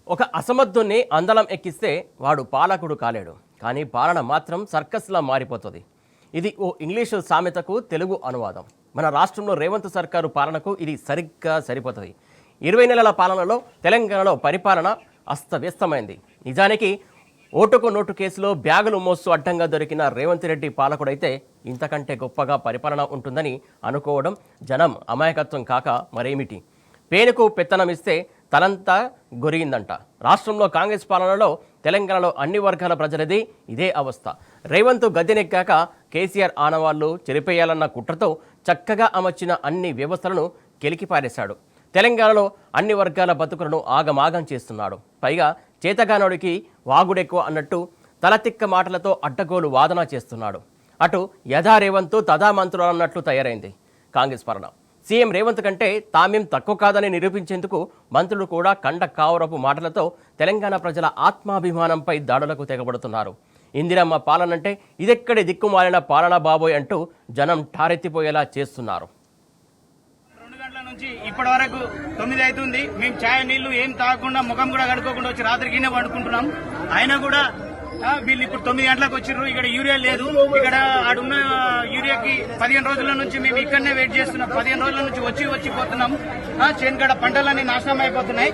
ఒక అసమర్థుణ్ణి అందలం ఎక్కిస్తే వాడు పాలకుడు కాలేడు, కానీ పాలన మాత్రం సర్కస్లా మారిపోతుంది. ఇది ఓ ఇంగ్లీషు సామెతకు తెలుగు అనువాదం. మన రాష్ట్రంలో రేవంత్ సర్కారు పాలనకు ఇది సరిగ్గా సరిపోతుంది. 20 నెలల పాలనలో తెలంగాణలో పరిపాలన అస్తవ్యస్తమైంది. నిజానికి ఓటుకు నోటు కేసులో బ్యాగులు మోస్తూ అడ్డంగా దొరికిన రేవంత్ రెడ్డి పాలకుడైతే ఇంతకంటే గొప్పగా పరిపాలన ఉంటుందని అనుకోవడం జనం అమాయకత్వం కాక మరేమిటి. పేనుకు పెత్తనమిస్తే తలంతా గొరిగిందంట. రాష్ట్రంలో కాంగ్రెస్ పాలనలో తెలంగాణలో అన్ని వర్గాల ప్రజలది ఇదే అవస్థ. రేవంత్ గద్దెనెక్కాక కేసీఆర్ ఆనవాళ్లు చెరిపేయాలన్న కుట్రతో చక్కగా అమర్చిన అన్ని వ్యవస్థలను కెలికిపారేశాడు. తెలంగాణలో అన్ని వర్గాల బతుకులను ఆగమాగం చేస్తున్నాడు. పైగా చేతగానోడికి వాగుడెక్కువ అన్నట్టు తలతిక్క మాటలతో అడ్డగోలు వాదన చేస్తున్నాడు. అటు యథా రేవంత్ తదా మంత్రులు అన్నట్లు తయారైంది కాంగ్రెస్ పాలన. సీఎం రేవంత్ కంటే తామేం తక్కువ కాదని నిరూపించేందుకు మంత్రులు కూడా కండ కావరపు మాటలతో తెలంగాణ ప్రజల ఆత్మాభిమానంపై దాడులకు తెగబడుతున్నారు. ఇందిరమ్మ పాలనంటే ఇదెక్కడి దిక్కుమాలిన పాలన బాబోయ్ అంటూ జనం ఠారెత్తిపోయేలా చేస్తున్నారు. 2 గంటల నుంచి ఇప్పటి వరకు 9 అవుతుంది. మేము ఛాయ్ నీళ్లు ఏం తాగకుండా ముఖం కూడా కడుక్కోకుండా వచ్చి రాత్రికినే పండుకుంటున్నాం. అయినా కూడా వీళ్ళు ఇప్పుడు 9 గంటలకు వచ్చిర్రు. ఇక్కడ యూరియా లేదు. ఇక్కడ ఆడున్న యూరియాకి 15 రోజుల నుంచి మేము ఇక్కడనే వెయిట్ చేస్తున్నాం. 15 రోజుల నుంచి వచ్చి పోతున్నాం. చేనుగడ పంటలన్నీ నాశనం అయిపోతున్నాయి.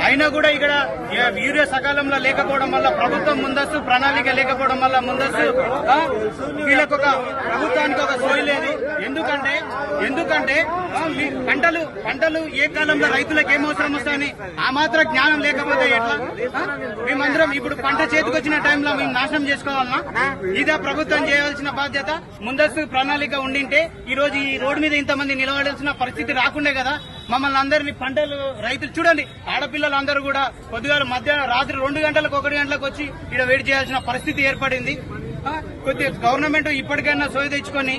అయినా కూడా ఇక్కడ యూరియా సకాలంలో లేకపోవడం వల్ల ప్రభుత్వం ముందస్తు ప్రణాళిక లేకపోవడం వల్ల ముందస్తు వీళ్ళకు ప్రభుత్వానికి ఒక సోయి లేదు. ఎందుకంటే పంటలు ఏ కాలంలో రైతులకు ఏమవసరం వస్తాయని ఆ మాత్రం జ్ఞానం లేకపోతే ఎట్లా? మేమందరం ఇప్పుడు పంట చేతికొచ్చిన టైంలో మేము నాశనం చేసుకోవాలన్నా? ఇదే ప్రభుత్వం చేయవలసిన బాధ్యత. ముందస్తు ప్రణాళిక ఉండింటే ఈ రోజు ఈ రోడ్డు మీద ఇంతమంది నిలబడాల్సిన పరిస్థితి రాకుండే కదా. మమ్మల్ని అందరినీ పంటలు రైతులు చూడండి, ఆడపిల్లలు అందరూ కూడా పొద్దుగాల మధ్యాహ్నం రాత్రి 2 గంటలకు 1 గంటలకు వచ్చి ఇక్కడ వెయిట్ చేయాల్సిన పరిస్థితి ఏర్పడింది. కొద్ది గవర్నమెంట్ ఇప్పటికైనా సోయి తెచ్చుకొని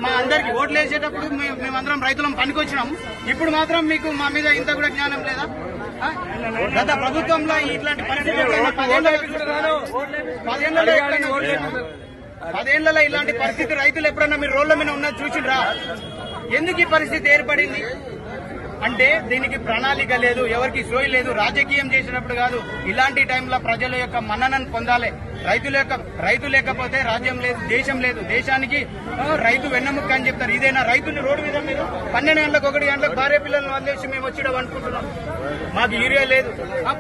మా అందరికి ఓట్లు వేసేటప్పుడు మేమందరం రైతులం పనికొచ్చినాం. ఇప్పుడు మాత్రం మీకు మా మీద ఇంత కూడా జ్ఞానం లేదా? గత ప్రభుత్వంలో ఇట్లాంటి పరిస్థితి 10 ఇలాంటి పరిస్థితి రైతులు ఎప్పుడన్నా మీరు రోడ్ల మీద ఉన్నది చూసిండ్రా? ఎందుకు ఈ పరిస్థితి ఏర్పడింది అంటే దీనికి ప్రణాళిక లేదు, ఎవరికి సోయి లేదు. రాజకీయం చేసినప్పుడు కాదు, ఇలాంటి టైంలో ప్రజల యొక్క మన్ననను పొందాలి. రైతు లేకపోతే రాజ్యం లేదు, దేశం లేదు. దేశానికి రైతు వెన్నెముక్క అని చెప్తారు. ఇదేనా రైతులు రోడ్డు మీద మీరు 12 గంటలకు 1 గంటలకు భార్య పిల్లలను వదిలేసి మేము వచ్చినాం అనుకుంటున్నాం. మాకు యూరియా లేదు,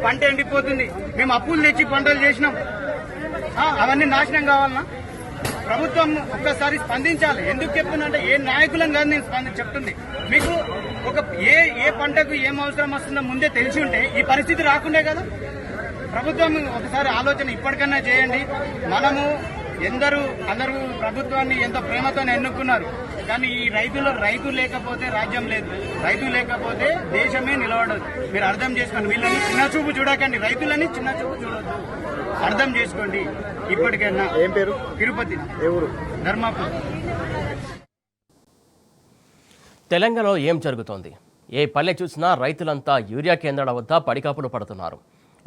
పంట ఎండిపోతుంది. మేము అప్పులు తెచ్చి పంటలు చేసినాం. అవన్నీ నాశనం కావాలన్నా? ప్రభుత్వం ఒక్కసారి స్పందించాలి. ఎందుకు చెప్తున్నా ఏ నాయకులను కాదు నేను చెప్తుంది. మీకు ఏ పంటకు ఏం అవసరం వస్తుందో ముందే తెలిసి ఉంటే ఈ పరిస్థితి రాకుండే కదా. ప్రభుత్వం ఒకసారి ఆలోచన ఇప్పటికన్నా చేయండి. అందరూ ప్రభుత్వాన్ని ఎంతో ప్రేమతో ఎన్నుకున్నారు. కానీ ఈ రైతు లేకపోతే రాజ్యం లేదు, రైతు లేకపోతే దేశమే నిలబడదు. మీరు అర్థం చేసుకోండి. వీళ్ళని చిన్నచూపు చూడకండి, రైతులని చిన్నచూపు చూడొద్దు. అర్థం చేసుకోండి ఇప్పటికైనా. ఏం పేరు? తిరుపతి. ఎవరు? ధర్మాపురం. తెలంగాణలో ఏం జరుగుతోంది? ఏ పల్లె చూసినా రైతులంతా యూరియా కేంద్రాల వద్ద పడికాపులు పడుతున్నారు.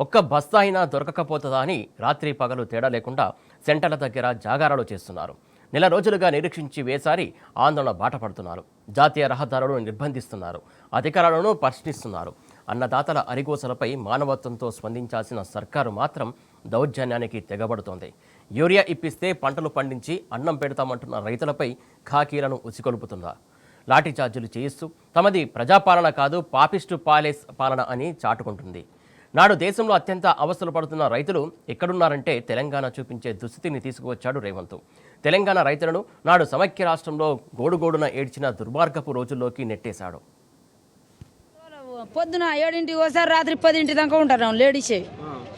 ఒక్క బస్తా అయినా దొరకకపోతుందా అని రాత్రి పగలు తేడా లేకుండా సెంటర్ల దగ్గర జాగారాలు చేస్తున్నారు. నెల రోజులుగా నిరీక్షించి వేసారి ఆందోళన బాట పడుతున్నారు. జాతీయ రహదారులను నిర్బంధిస్తున్నారు, అధికారులను ప్రశ్నిస్తున్నారు. అన్నదాతల అరిగోసలపై మానవత్వంతో స్పందించాల్సిన సర్కారు మాత్రం దౌర్జన్యానికి తెగబడుతోంది. యూరియా ఇప్పిస్తే పంటలు పండించి అన్నం పెడతామంటున్న రైతులపై ఖాకీలను ఉసికొల్పుతుందా? లాఠీ చార్జీలు చేయిస్తూ తమది ప్రజాపాలన కాదు పాపిస్టు పాలేస్ పాలన అని చాటుకుంటుంది. నాడు దేశంలో అత్యంత అవస్థలు పడుతున్న రైతులు ఎక్కడున్నారంటే తెలంగాణ చూపించే దుస్థితిని తీసుకువచ్చాడు రేవంత్. తెలంగాణ రైతులను నాడు సమైక్య రాష్ట్రంలో గోడుగోడున ఏడ్చిన దుర్మార్గపు రోజుల్లోకి నెట్టేశాడు. పొద్దున 7ంటికి ఒకసారి రాత్రి 10ంటి దాకా ఉంటారు లేడీసే.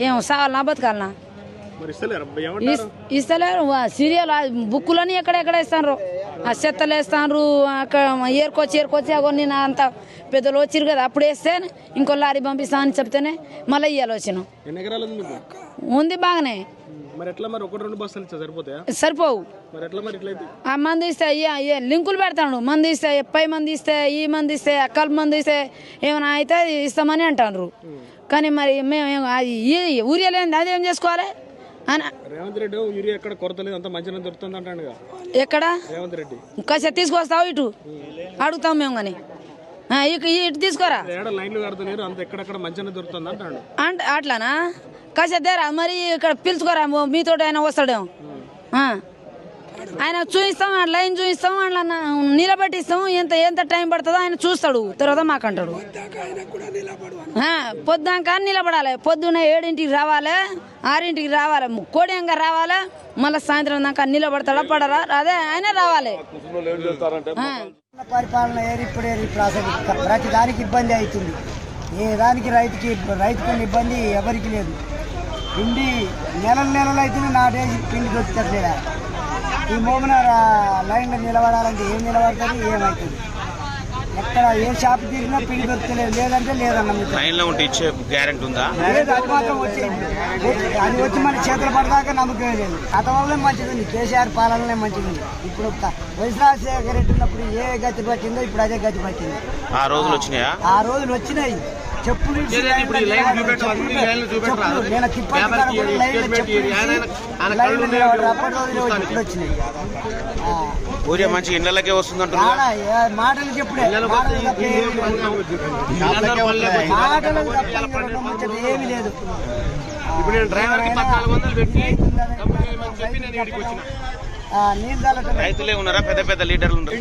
ఏం సావాలనా బతకాలనా? ఇస్తలేరు. సీరియల్ బుక్కులని ఎక్కడెక్కడ ఇస్తాను, ఆ చెత్తలు వేస్తాను. అక్కడ ఏరుకొచ్చి అగో నేను అంత పెద్దలు వచ్చిరు కదా అప్పుడు వేస్తే ఇంకో లారీ పంపిస్తా అని చెప్తేనే మళ్ళీ ఇయ్యాలి వచ్చినాం. ఉంది బాగానే. సరిపోవు. ఆ మంది ఇస్తే లింకులు పెడతాడు. మంది ఇస్తే 50 మంది ఇస్తే ఈ మంది ఇస్తే కలుపు మంది ఇస్తే ఏమైనా అయితే ఇస్తామని అంటారు. కానీ మరి మేము ఊరియా లేని అదేం చేసుకోవాలి? రేవంత్ రెడ్డి యూరియా ఎక్కడ కొరత లేదు, అంత మంచిగా దొరుకుతుంది అంటాడు. ఎక్కడ రేవంత్ రెడ్డి కాసేపు తీసుకొస్తావు ఇటు అడుగుతాం మేము. కానీ ఇటు తీసుకోరా ఏడ లైన్లు కడుతున్నారు అంత ఎక్కడెక్కడ మంచిగా దొరుకుతుంది అంటాడు. అంటే అట్లానా కాసేదేరా మరి ఇక్కడ పిలుచుకోరా మీతో ఆయన వస్తాడేమో ఆయన చూపిస్తాం లైన్ చూపిస్తాం అట్లా నిలబెట్టిస్తాం ఎంత టైం పడుతుందో ఆయన చూస్తాడు తర్వాత మాకంటాడు పొద్దుక నిలబడాలి పొద్దున్న 7ంటికి రావాలి 6ంటికి రావాలి కోడియంగా రావాలి మళ్ళీ సాయంత్రం దాకా నిలబడతాడా పడరా అదే ఆయన రావాలి. పరిపాలన ఏరిప్పుడేరి ప్రతి దానికి ఇబ్బంది అవుతుంది. ఏ దానికి రైతుకున్న ఇబ్బంది ఎవరికి లేదు. పిండి నెలలు అవుతుంది నాటేసి పిండి దొరుకుతట్లేదా. ఈ మోమున లైన్లో నిలబడాలంటే ఏం నిలబడుతుంది ఏమవుతుంది. ఎక్కడ ఏ షాప్ తిరిగినా పిండి దొరుకుతలేదు లేదంటే లేదన్న లైన్లో ఉంటే ఇచ్చే గ్యారెంటీ ఉందా? లేదు అది మాత్రం వచ్చేది అది వచ్చి మన చేతులు పడదాకా నమ్మకమే లేదు. గత వల్లే మంచిది ఉంది కేసీఆర్ పాలననే మంచిది ఉంది. ఇప్పుడు వైఎస్ రాజశేఖర రెడ్డి ఉన్నప్పుడు ఏ గతి పట్టిందో ఇప్పుడు అదే గతి పట్టింది. ఆ రోజులు వచ్చినాయా? ఆ రోజులు వచ్చినాయి. చెప్పులు నేను తిప్పటి ఇప్పుడు వచ్చినాయి. ఊరియా మంచి ఇళ్ళకే వస్తుందంటారు. మాటలు చెప్పుడే మాటలు ఏమి లేదు. రైతులే ఉన్నారా పెద్ద పెద్ద లీడర్లు ఉన్నారు?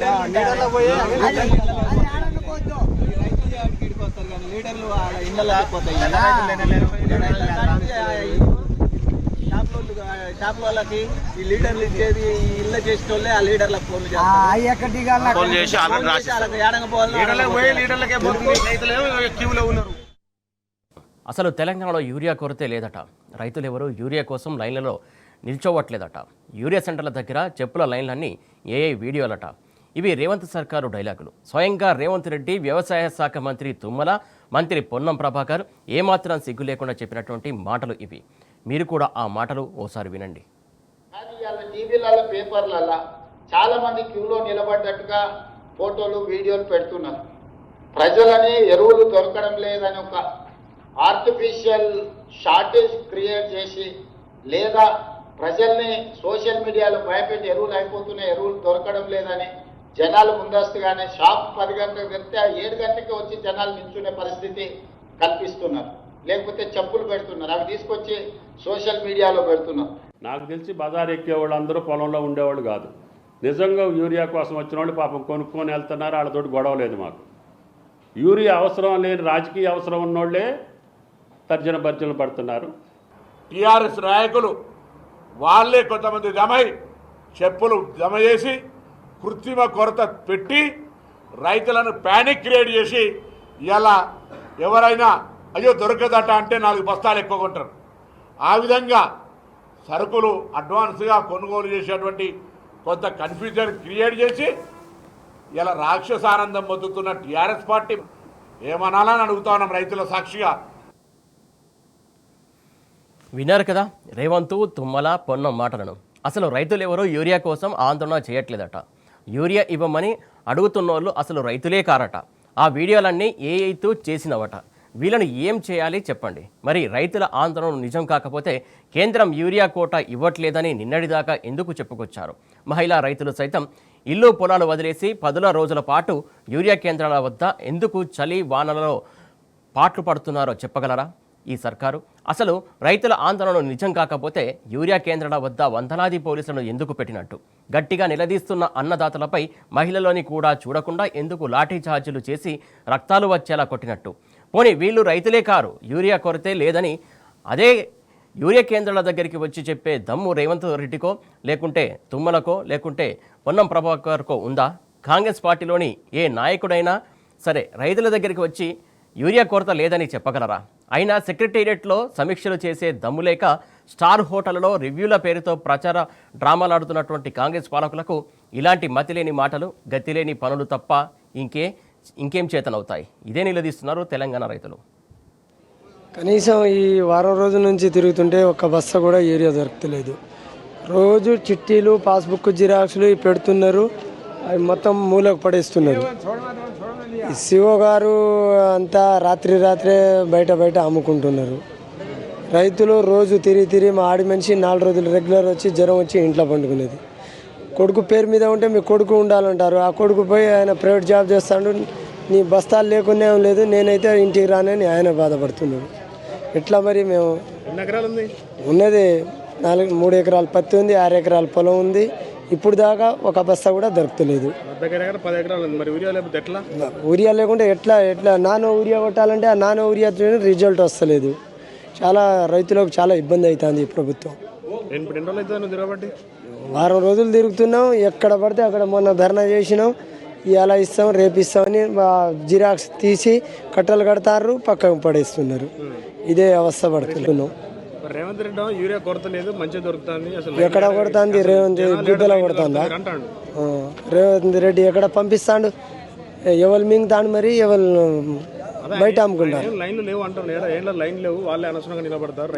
షాప్ వాళ్ళకి ఈ లీడర్లు ఇచ్చేది ఇళ్ళ చేసిన వాళ్ళే ఆ లీడర్లకు ఫోన్ చేసి అసలు తెలంగాణలో యూరియా కొరతే లేదట. రైతులు ఎవరు యూరియా కోసం లైన్లలో నిల్చోవట్లేదట. యూరియా సెంటర్ల దగ్గర చెప్పుల లైన్లన్నీ ఏఐ వీడియోలట. ఇవి రేవంత్ సర్కారు డైలాగులు. స్వయంగా రేవంత్ రెడ్డి, వ్యవసాయ శాఖ మంత్రి తుమ్మల, మంత్రి పొన్నం ప్రభాకర్ ఏమాత్రం సిగ్గు లేకుండా చెప్పినటువంటి మాటలు ఇవి. మీరు కూడా ఆ మాటలు ఓసారి వినండి. టీవీలలో పేపర్లలో చాలా మంది క్యూలో నిలబడ్డట్టుగా ఫోటోలు వీడియోలు పెడుతున్నారు. ప్రజలని ఎరువులు దొరకడం లేదని ఒక ఆర్టిఫిషియల్ షార్టేజ్ క్రియేట్ చేసి లేదా ప్రజల్ని సోషల్ మీడియాలో భయపెట్టి ఎరువులు అయిపోతున్నాయి, ఎరువులు దొరకడం లేదని జనాలు ముందస్తుగానే షాప్ 10 గంటలకు తెరిస్తే 7 గంటలకి వచ్చి జనాలు నిల్చునే పరిస్థితి కల్పిస్తున్నారు. లేకపోతే చెప్పులు పెడుతున్నారు, అవి తీసుకొచ్చి సోషల్ మీడియాలో పెడుతున్నారు. నాకు తెలిసి బజార్ ఎక్కే వాళ్ళందరూ పొలంలో ఉండేవాళ్ళు కాదు. నిజంగా యూరియా కోసం వచ్చిన వాళ్ళు పాపం కొనుక్కొని వెళ్తున్నారు. వాళ్ళతోటి గొడవ లేదు మాకు. యూరియా అవసరం లేని రాజకీయ అవసరం ఉన్నోళ్లే తర్జన భర్జనలు పడుతున్నారు. టీఆర్ఎస్ నాయకులు వాళ్ళే కొంతమంది జమై చెప్పులు జమ చేసి కృత్రిమ కొరత పెట్టి రైతులను ప్యానిక్ క్రియేట్ చేసి ఇలా ఎవరైనా అయ్యో దొరకదట అంటే 4 బస్తాలు ఎక్కువ కొంటారు. ఆ విధంగా సరుకులు అడ్వాన్స్గా కొనుగోలు చేసేటువంటి కొంత కన్ఫ్యూజన్ క్రియేట్ చేసి ఇలా రాక్షసానందం పొందుతున్న టీఆర్ఎస్ పార్టీ ఏమనాలని అడుగుతా ఉన్నాం రైతుల సాక్షిగా. విన్నారు కదా రేవంత్, తుమ్మల, పొన్నం మాటలను. అసలు రైతులు ఎవరో యూరియా కోసం ఆందోళన చేయట్లేదట. యూరియా ఇవ్వమని అడుగుతున్న వాళ్ళు అసలు రైతులే కారట. ఆ వీడియోలన్నీ ఏఐతో చేసినవట. వీళ్ళని ఏం చేయాలి చెప్పండి. మరి రైతుల ఆందోళన నిజం కాకపోతే కేంద్రం యూరియా కోటా ఇవ్వట్లేదని నిన్నటిదాకా ఎందుకు చెప్పుకొచ్చారు? మహిళా రైతులు సైతం ఇల్లు పొలాలు వదిలేసి 10 రోజుల పాటు యూరియా కేంద్రాల వద్ద ఎందుకు చలి వానలలో పాట్లు పడుతున్నారో చెప్పగలరా ఈ సర్కారు? అసలు రైతుల ఆందోళన నిజం కాకపోతే యూరియా కేంద్రాల వద్ద వందలాది పోలీసులను ఎందుకు పెట్టినట్టు? గట్టిగా నిలదీస్తున్న అన్నదాతలపై మహిళలని కూడా చూడకుండా ఎందుకు లాఠీ చార్జీలు చేసి రక్తాలు వచ్చేలా కొట్టినట్టు? పోనీ వీళ్ళు రైతులే కారు, యూరియా కొరతే లేదని అదే యూరియా కేంద్రాల దగ్గరికి వచ్చి చెప్పే దమ్ము రేవంత్ రెడ్డికో, లేకుంటే తుమ్మలకో, లేకుంటే పొన్నం ప్రభాకర్కో ఉందా? కాంగ్రెస్ పార్టీలోని ఏ నాయకుడైనా సరే రైతుల దగ్గరికి వచ్చి యూరియా కొరత లేదని చెప్పగలరా? అయినా సెక్రటేరియట్లో సమీక్షలు చేసే దమ్ము లేక స్టార్ హోటళ్లలో రివ్యూల పేరుతో ప్రచార డ్రామాలాడుతున్నటువంటి కాంగ్రెస్ పాలకులకు ఇలాంటి మతిలేని మాటలు, గతిలేని పనులు తప్ప ఇంకేం చేతనవుతాయి? ఇదే నిలదీస్తున్నారు తెలంగాణ రైతులు. కనీసం ఈ వారం రోజుల నుంచి తిరుగుతుంటే ఒక్క బస్తా కూడా యూరియా దొరకలేదు. రోజు చిట్టీలు, పాస్బుక్ జిరాక్స్లు పెడుతున్నారు, అవి మొత్తం మూలకు పడేస్తున్నారు. సిఓ గారు అంతా రాత్రే బయట అమ్ముకుంటున్నారు. రైతులు రోజు తిరిగి మా ఆడి మనిషి 4 రోజులు రెగ్యులర్ వచ్చి జ్వరం వచ్చి ఇంట్లో పండుకునేది. కొడుకు పేరు మీద ఉంటే మీ కొడుకు ఉండాలంటారు. ఆ కొడుకు పోయి ఆయన ప్రైవేట్ జాబ్ చేస్తాడు, నీ బస్తాలు లేకునే లేదు, నేనైతే ఇంటికి రానని ఆయన బాధపడుతున్నాడు. ఎట్లా మరి మేము ఎన్ని ఎకరాలు ఉంది? ఉన్నది 3 ఎకరాల పత్తి ఉంది, 6 ఎకరాల పొలం ఉంది. ఇప్పుడు దాకా ఒక బస్తా కూడా దొరకలేదు. 10 ఎకరాలు ఉంది. మరి యూరియా లేకపోతే ఎట్లా? యూరియా లేకుంటే ఎట్లా నానో యూరియా కొట్టాలంటే ఆ నానో యూరియా రిజల్ట్ వస్తలేదు. చాలా రైతులకు చాలా ఇబ్బంది అవుతుంది ఈ ప్రభుత్వం. ఎన్ని రోజులు అవుతుంది తిరగబట్టి? వారం రోజులు తిరుగుతున్నాం, ఎక్కడ పడితే అక్కడ మొన్న ధర్నా చేసినాం. ఇలా ఇస్తాం రేపు ఇస్తామని జిరాక్స్ తీసి కట్టలు కడతారు, పక్కకు పడేస్తున్నారు. ఇదే అవస్థ పడుతున్నాం. రేవంత్ రెడ్డి యూరియా కొరత లేదు, మంచిగా దొరుకుతుంది. అసలు ఎక్కడ కొడుతుంది? రేవంత్ గుడ్డలో కొడుతుందా? రేవంత్ రెడ్డి ఎక్కడ పంపిస్తాడు? ఎవరు మింగుతాడు మరి, ఎవరు బయట అమ్ముకుంటారు? లైన్లు లేవు అంటారు. లైన్ లేవు, వాళ్ళే అనవసరంగా నిలబడతారు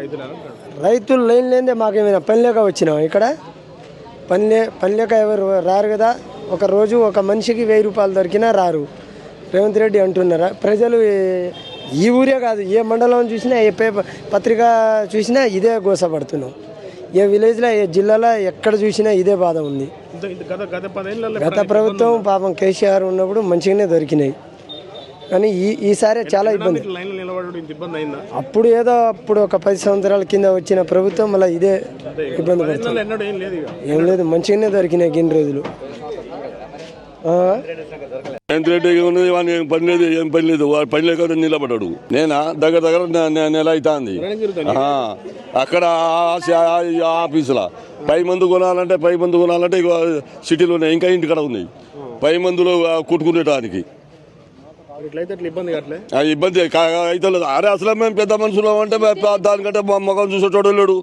రైతులు లైన్ లేదే మాకేమైనా పని లేక వచ్చినాం ఇక్కడ? పని లేక ఎవరు రారు కదా. ఒక రోజు ఒక మనిషికి 1000 రూపాయలు దొరికినా రారు. రేవంత్ రెడ్డి అంటున్నారా? ప్రజలు ఈ ఊరే కాదు, ఏ మండలం చూసినా, ఏ పత్రిక చూసినా ఇదే గోసపడుతున్నాం. ఏ విలేజ్లో, ఏ జిల్లాలో ఎక్కడ చూసినా ఇదే బాధ ఉంది. గత ప్రభుత్వం పాపం కేసీఆర్ ఉన్నప్పుడు మంచిగానే దొరికినాయి, కానీ ఈసారి చాలా ఇబ్బంది. అప్పుడు అప్పుడు ఒక 10 సంవత్సరాల కింద వచ్చిన ప్రభుత్వం మళ్ళీ ఇదే ఇబ్బంది పడుతుంది. ఏం లేదు, మంచిగానే దొరికినాయి గిన్ని రోజులు. రేవంత్ రెడ్డి ఉన్నది వాడిని ఏం పని లేదు వాడు పని లేక నిలబడ్డాడు. నేనా దగ్గర నెల అవుతుంది అక్కడ ఆఫీసులో పై మందు కొనాలంటే ఇక సిటీలో ఉన్నాయి, ఇంకా ఇంటికాడ ఉన్నాయి పై మందులు కుట్టుకునేటానికి. ఇబ్బంది అయితే అరే అసలు మేము పెద్ద మనుషులు అంటే దానికంటే మొఖం చూసేటోడు లేడు.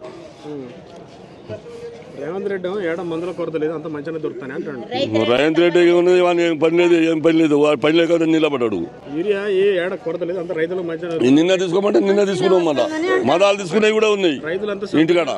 రేవంత్ రెడ్డి ఏడా మందుల కొరత లేదు, అంత మంచిగా దొరుకుతానే అంటాడు. రేవంత్ రెడ్డి ఉన్నది వాడిని ఏం పని లేదు వాడు పని లేక నిలబడ్డాడు. యూరియా ఏడా కొరత లేదు, అంత రైతులు మంచిగా. నిన్న తీసుకోమంటే నిన్న తీసుకున్నాం, మళ్ళా మదాలు తీసుకునేవి కూడా ఉన్నాయి రైతులంతా ఇంటికాడ.